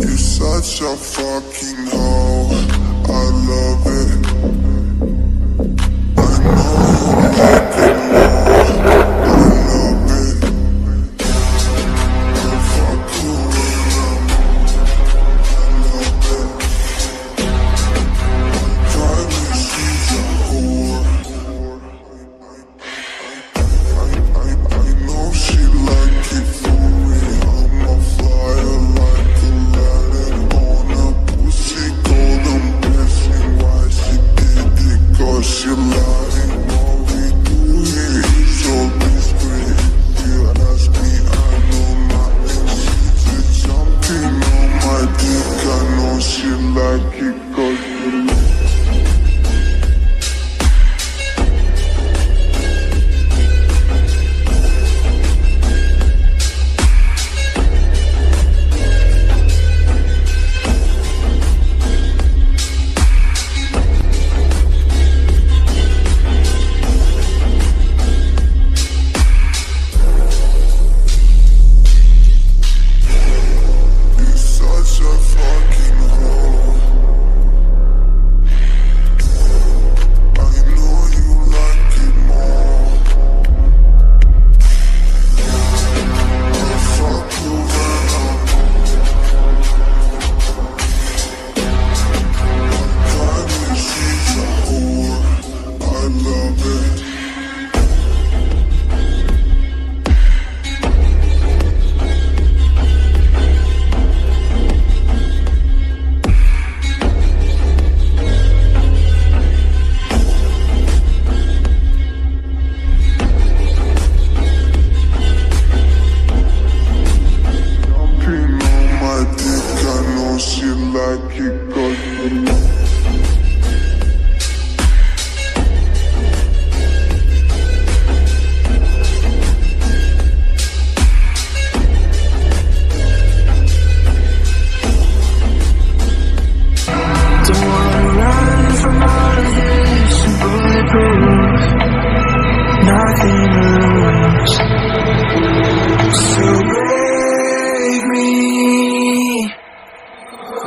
You're such a fucking hoe, I love it. I know you like it more, I love it. I fuck you around, I love it. Drive me, she's a whore. I know she like it for me, I'm a flyer like Aladdin on a pussy golden blessing. Why she did it? Cause she lying. What we do here is so discreet. You ask me, I know nothing. She's jumping on my dick. I know she like it cause she like it.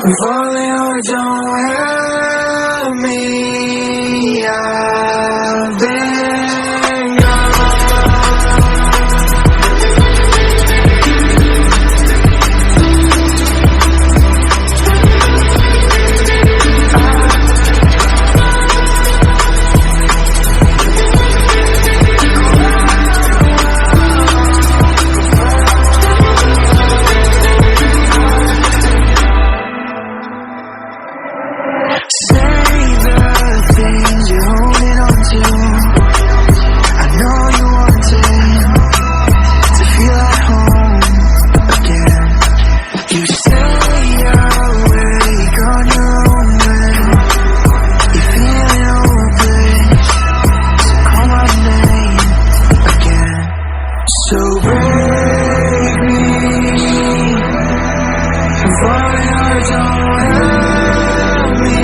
If only you don't have me, I've been gone. Say the things you're holding on to. I know you wanted to feel at home again. You say you're awake on your own when you're feeling hopeless. So call my name again. So break me before you don't have me.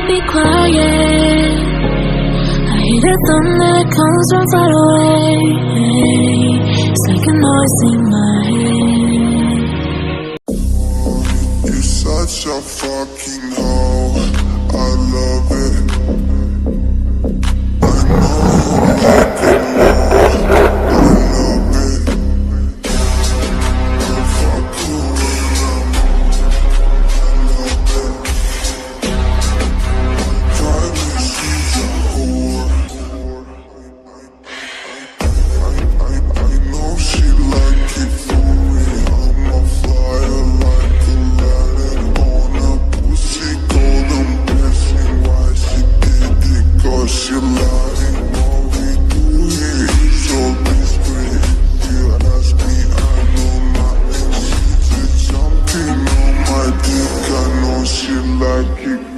Be quiet, I hear the thunder that comes from far away. It's like a noise in my head. You're such a fucking hoe, I love it. I know Starting what we do here is so discreet. You ask me, I know nothing. She's something on my dick, I know she like it.